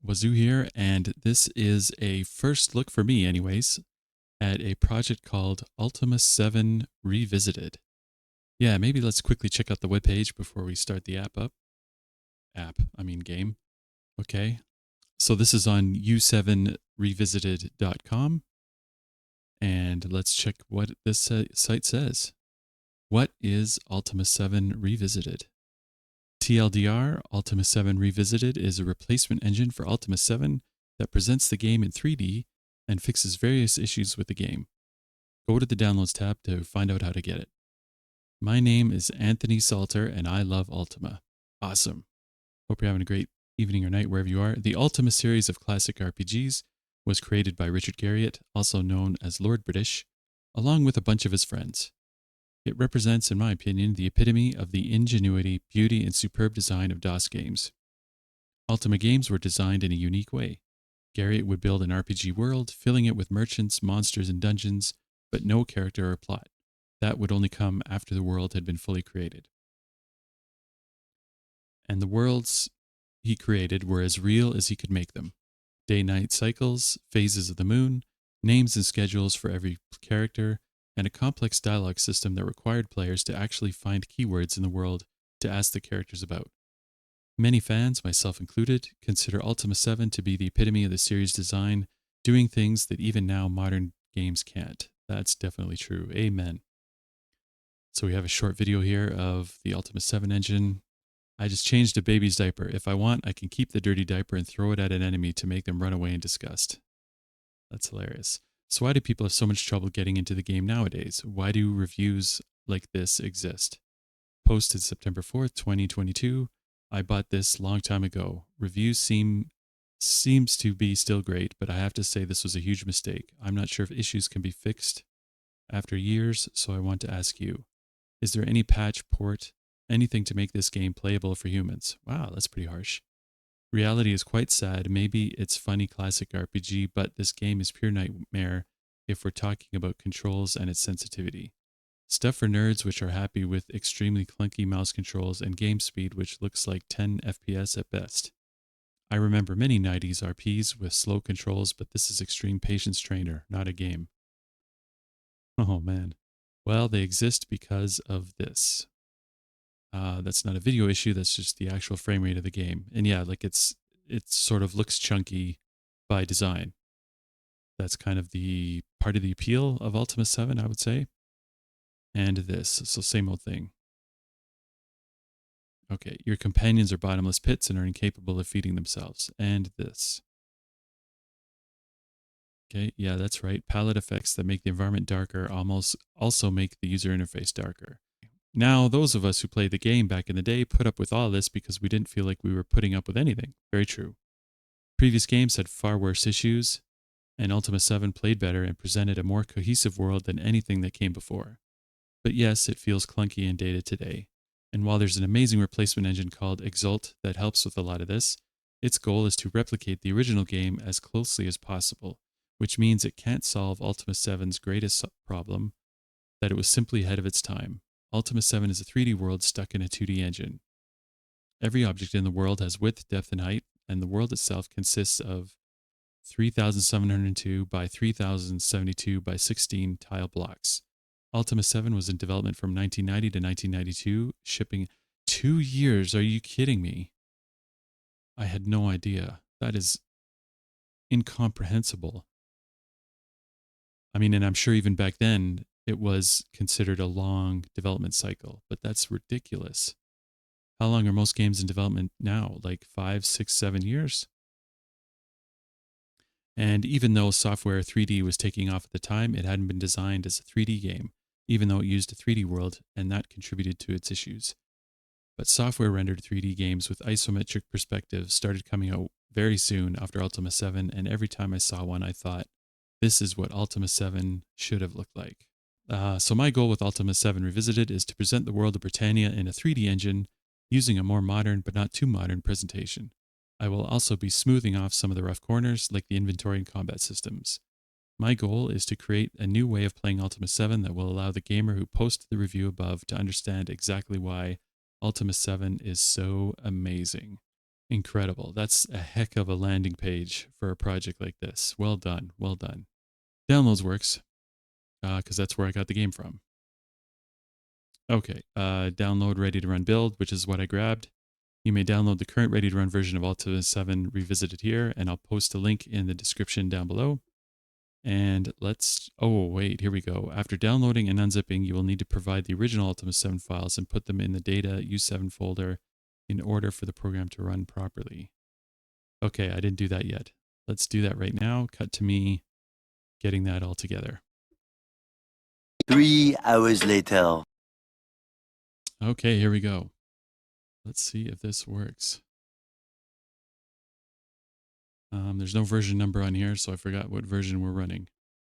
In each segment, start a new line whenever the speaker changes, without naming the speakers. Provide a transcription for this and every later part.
Wazoo here, and this is a first look for me anyways, at a project called Ultima VII Revisited. Yeah, maybe let's quickly check out the webpage before we start the app up. Game. Okay. So this is on u7revisited.com, and let's check what this site says. What is Ultima VII Revisited? TLDR, Ultima VII Revisited is a replacement engine for Ultima VII that presents the game in 3D and fixes various issues with the game. Go to the Downloads tab to find out how to get it. My name is Anthony Salter, and I love Ultima. Awesome. Hope you're having a great evening or night wherever you are. The Ultima series of classic RPGs was created by Richard Garriott, also known as Lord British, along with a bunch of his friends. It represents, in my opinion, the epitome of the ingenuity, beauty, and superb design of DOS games. Ultima games were designed in a unique way. Garriott would build an RPG world, filling it with merchants, monsters, and dungeons, but no character or plot. That would only come after the world had been fully created. And the worlds he created were as real as he could make them. Day-night cycles, phases of the moon, names and schedules for every character, and a complex dialogue system that required players to actually find keywords in the world to ask the characters about. Many fans, myself included, consider Ultima VII to be the epitome of the series' design, doing things that even now modern games can't. That's definitely true. Amen. So we have a short video here of the Ultima VII engine. I just changed a baby's diaper. If I want, I can keep the dirty diaper and throw it at an enemy to make them run away in disgust. That's hilarious. So why do people have so much trouble getting into the game nowadays? Why do reviews like this exist? Posted September 4th, 2022. I bought this long time ago. Reviews seems to be still great, but I have to say this was a huge mistake. I'm not sure if issues can be fixed after years, so I want to ask you. Is there any patch, port, anything to make this game playable for humans? Wow, that's pretty harsh. Reality is quite sad. Maybe it's funny classic RPG, but this game is pure nightmare if we're talking about controls and its sensitivity. Stuff for nerds which are happy with extremely clunky mouse controls and game speed which looks like 10 FPS at best. I remember many 90s RPs with slow controls, but this is extreme patience trainer, not a game. Oh man. Well, they exist because of this. That's not a video issue. That's just the actual frame rate of the game. And yeah, like it sort of looks chunky by design. That's kind of the part of the appeal of Ultima 7, I would say. And this, so same old thing. Okay, your companions are bottomless pits and are incapable of feeding themselves. And this. Okay, yeah, that's right. Palette effects that make the environment darker almost also make the user interface darker. Now, those of us who played the game back in the day put up with all this because we didn't feel like we were putting up with anything. Very true. Previous games had far worse issues, and Ultima 7 played better and presented a more cohesive world than anything that came before. But yes, it feels clunky and dated today. And while there's an amazing replacement engine called Exult that helps with a lot of this, its goal is to replicate the original game as closely as possible, which means it can't solve Ultima 7's greatest problem, that it was simply ahead of its time. Ultima 7 is a 3D world stuck in a 2D engine. Every object in the world has width, depth, and height, and the world itself consists of 3,702 by 3,072 by 16 tile blocks. Ultima 7 was in development from 1990 to 1992, shipping 2 years. Are you kidding me? I had no idea. That is incomprehensible. I mean, and I'm sure even back then, it was considered a long development cycle, but that's ridiculous. How long are most games in development now? Like 5, 6, 7 years? And even though software 3D was taking off at the time, it hadn't been designed as a 3D game, even though it used a 3D world, and that contributed to its issues. But software rendered 3D games with isometric perspective started coming out very soon after Ultima 7, and every time I saw one, I thought, this is what Ultima 7 should have looked like. So my goal with Ultima 7 Revisited is to present the world of Britannia in a 3D engine using a more modern but not too modern presentation. I will also be smoothing off some of the rough corners like the inventory and combat systems. My goal is to create a new way of playing Ultima 7 that will allow the gamer who posted the review above to understand exactly why Ultima 7 is so amazing. Incredible. That's a heck of a landing page for a project like this. Well done. Well done. Downloads works because that's where I got the game from. Okay. Download ready to run build, which is what I grabbed. You may download the current ready to run version of Ultima VII Revisited here, and I'll post a link in the description down below. And oh, wait, here we go. After downloading and unzipping, you will need to provide the original Ultima 7 files and put them in the data U7 folder in order for the program to run properly. Okay, I didn't do that yet. Let's do that right now. Cut to me getting that all together.
3 hours later.
Okay, here we go. Let's see if this works. There's no version number on here, so I forgot what version we're running.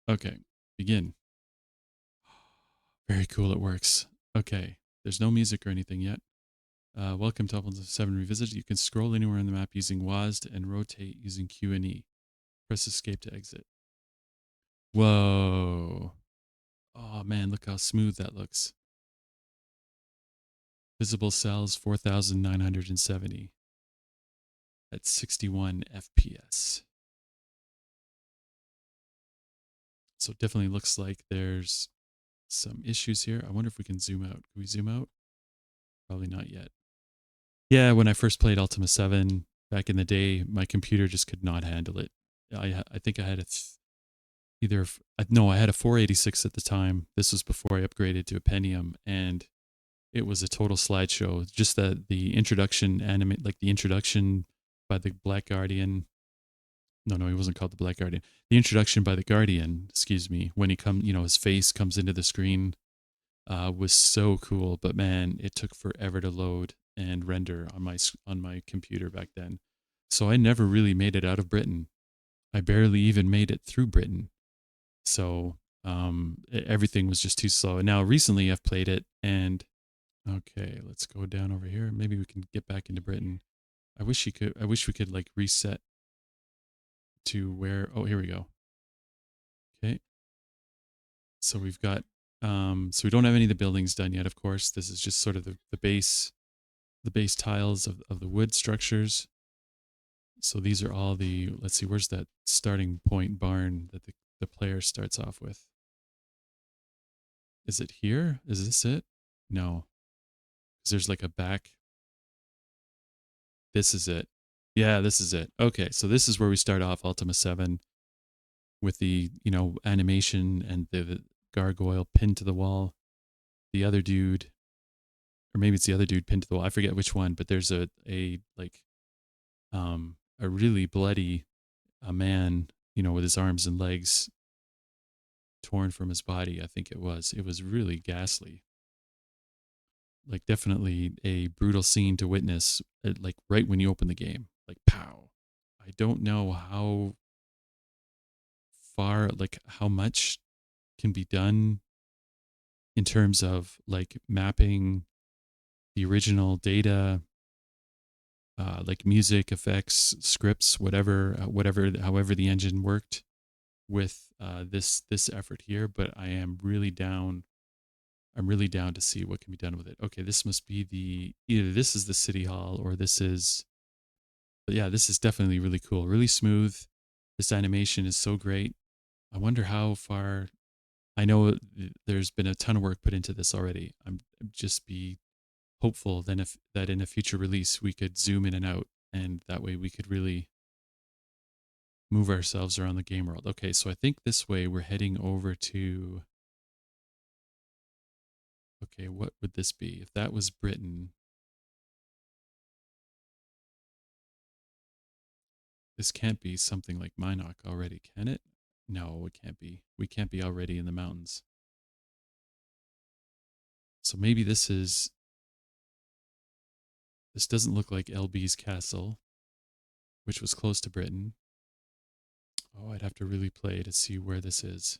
Okay, begin. Very cool, it works. Okay, there's no music or anything yet. Welcome to Ultima 7 Revisited. You can scroll anywhere on the map using WASD and rotate using Q and E. Press escape to exit. Whoa. Oh man, look how smooth that looks. Visible cells 4,970 at 61 FPS. So it definitely looks like there's some issues here. I wonder if we can zoom out. Can we zoom out? Probably not yet. Yeah, when I first played Ultima 7 back in the day, my computer just could not handle it. I think I had I had a 486 at the time. This was before I upgraded to a Pentium, and it was a total slideshow. Just the introduction like the introduction by the Black Guardian. No, he wasn't called the Black Guardian. The introduction by the Guardian, excuse me, when his face comes into the screen, was so cool. But man, it took forever to load and render on my computer back then. So I never really made it out of Britain. I barely even made it through Britain. So everything was just too slow. And now recently I've played it, and okay, let's go down over here. Maybe we can get back into Britain. I wish we could like reset to where. Oh, here we go. Okay. So we've got. So we don't have any of the buildings done yet. Of course, this is just sort of the base tiles of the wood structures. So these are all the. Let's see. Where's that starting point barn that the player starts off with? Is it here? Is this it? No. Because there's like a back. This is it. Yeah, this is it. Okay, so this is where we start off Ultima 7 with the, animation and the gargoyle pinned to the wall. The other dude, or maybe it's the other dude pinned to the wall. I forget which one, but there's a really bloody man, with his arms and legs torn from his body. I think it was. It was really ghastly. Like definitely a brutal scene to witness, like right when you open the game, like pow. I don't know how far, like how much can be done in terms of like mapping the original data, like music, effects, scripts, however the engine worked with this effort here. But I'm really down to see what can be done with it. Okay, this must be either this is the city hall or this is, but yeah, this is definitely really cool, really smooth. This animation is so great. I wonder how far. I know there's been a ton of work put into this already. I'm just be hopeful then that in a future release we could zoom in and out, and that way we could really move ourselves around the game world. Okay, so I think this way we're heading over to. Okay, what would this be? If that was Britain, this can't be something like Minot already, can it? No, it can't be. We can't be already in the mountains. So maybe this doesn't look like LB's castle, which was close to Britain. Oh, I'd have to really play to see where this is.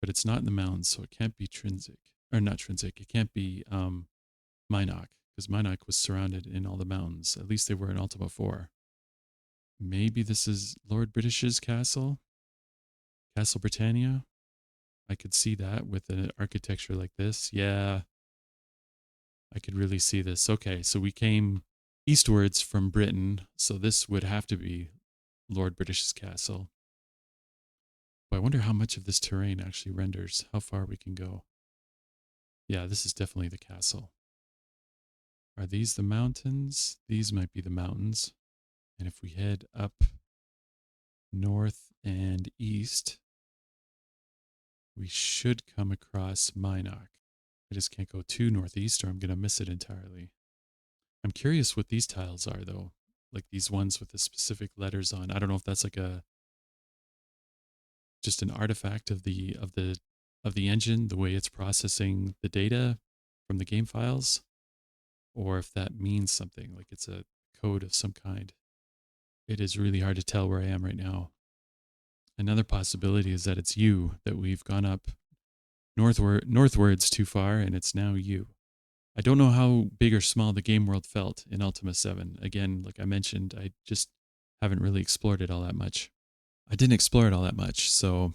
But it's not in the mountains, so it can't be Trinsic. Or not Trinsic. It can't be Minot, because Minot was surrounded in all the mountains. At least they were in Ultima 4. Maybe this is Lord British's castle? Castle Britannia? I could see that with an architecture like this. Yeah, I could really see this. Okay, so we came eastwards from Britain. So this would have to be Lord British's castle. But I wonder how much of this terrain actually renders, how far we can go. Yeah, this is definitely the castle. Are these the mountains? These might be the mountains. And if we head up north and east, we should come across Minot. I just can't go too northeast or I'm going to miss it entirely. I'm curious what these tiles are, though. Like these ones with the specific letters on. I don't know if that's like just an artifact of the engine, the way it's processing the data from the game files, or if that means something, like it's a code of some kind. It is really hard to tell where I am right now. Another possibility is that it's you, that we've gone up northwards too far and it's now you. I don't know how big or small the game world felt in Ultima 7. Again, like I mentioned, I just haven't really explored it all that much. I didn't explore it all that much, so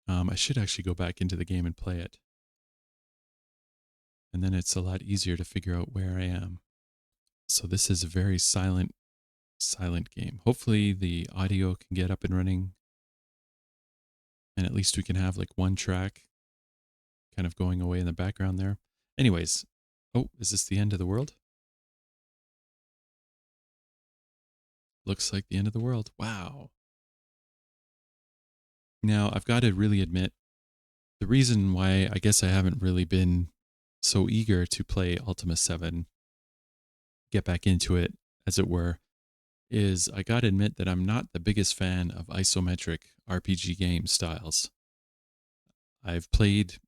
I should actually go back into the game and play it. And then it's a lot easier to figure out where I am. So this is a very silent game. Hopefully the audio can get up and running, and at least we can have like one track kind of going away in the background there. Anyways, oh, is this the end of the world? Looks like the end of the world. Wow. Now, I've got to really admit, the reason why I guess I haven't really been so eager to play Ultima 7, get back into it, as it were, is I got to admit that I'm not the biggest fan of isometric RPG game styles. I've played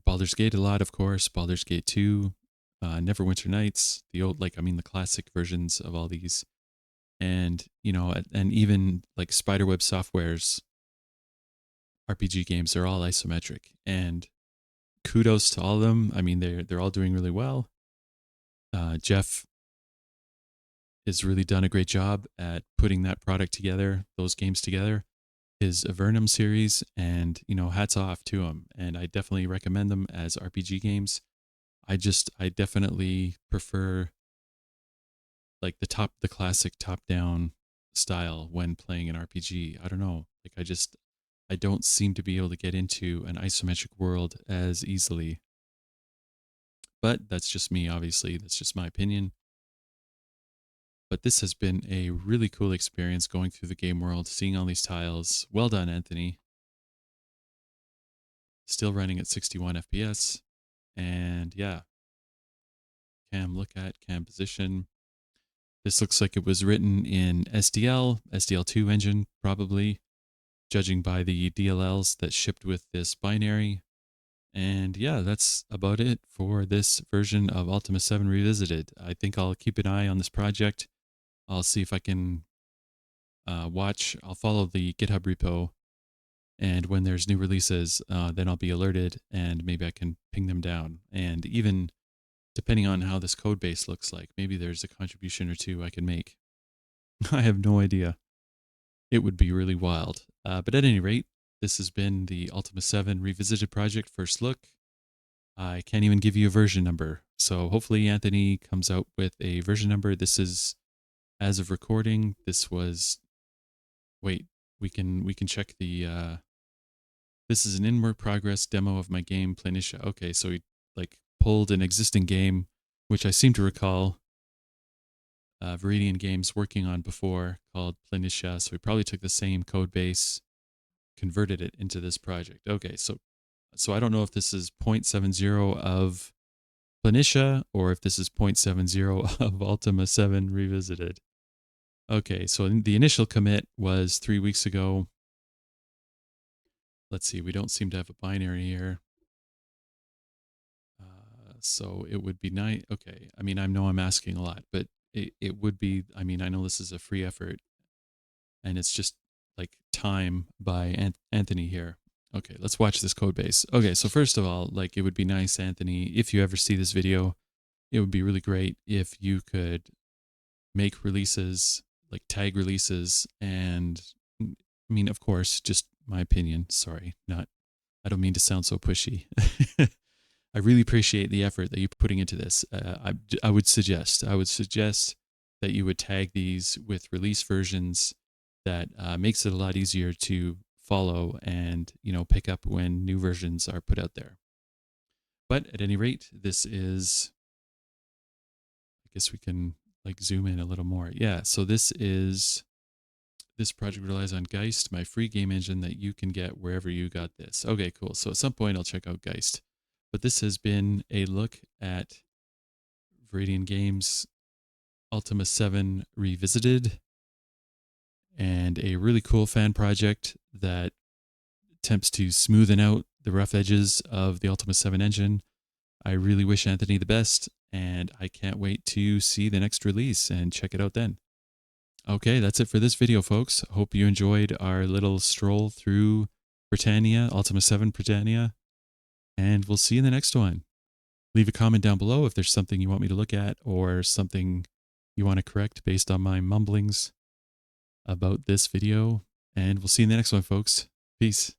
Baldur's Gate a lot, of course, Baldur's Gate 2, Neverwinter Nights, the classic versions of all these. And, and even like Spiderweb Software's RPG games are all isometric. And kudos to all of them. I mean, they're all doing really well. Jeff has really done a great job at putting that product together, those games together. His Avernum series, and hats off to him. And I definitely recommend them as RPG games. I definitely prefer like the classic top-down style when playing an RPG. I don't know, like I don't seem to be able to get into an isometric world as easily. But that's just me, obviously. That's just my opinion. But this has been a really cool experience going through the game world, seeing all these tiles. Well done, Anthony. Still running at 61 FPS. And yeah, cam look at, cam position. This looks like it was written in SDL2 engine, probably, judging by the DLLs that shipped with this binary. And yeah, that's about it for this version of Ultima 7 Revisited. I think I'll keep an eye on this project. I'll see if I can I'll follow the GitHub repo, and when there's new releases, then I'll be alerted and maybe I can ping them down. And even depending on how this code base looks like, maybe there's a contribution or two I can make. I have no idea. It would be really wild. But at any rate, this has been the Ultima 7 Revisited project first look. I can't even give you a version number. So hopefully Anthony comes out with a version number. This is, as of recording, this was, wait, we can check the, this is an in-work progress demo of my game Planitia. Okay, so he like pulled an existing game, which I seem to recall ViridianGames working on before, called Planitia. So we probably took the same code base, converted it into this project. Okay, so I don't know if this is 0.70 of Planitia or if this is 0.70 of Ultima 7 Revisited. Okay, so the initial commit was 3 weeks ago. Let's see, we don't seem to have a binary here. So it would be nice. Okay, I mean, I know I'm asking a lot, but it would be, I mean, I know this is a free effort and it's just like time by Anthony here. Okay, let's watch this code base. Okay, so first of all, like it would be nice, Anthony, if you ever see this video, it would be really great if you could make releases, like tag releases, and I mean, of course, just my opinion. Sorry, I don't mean to sound so pushy. I really appreciate the effort that you're putting into this. I would suggest that you would tag these with release versions. That makes it a lot easier to follow and pick up when new versions are put out there. But at any rate, this is. I guess we can zoom in a little more. Yeah. So this project relies on Geist, my free game engine that you can get wherever you got this. Okay, cool. So at some point I'll check out Geist. But this has been a look at ViridianGames Ultima VII Revisited, and a really cool fan project that attempts to smoothen out the rough edges of the Ultima VII engine. I really wish Anthony the best, and I can't wait to see the next release and check it out then. Okay, that's it for this video, folks. Hope you enjoyed our little stroll through Britannia, Ultima 7 Britannia, and we'll see you in the next one. Leave a comment down below if there's something you want me to look at or something you want to correct based on my mumblings about this video, and we'll see you in the next one, folks. Peace.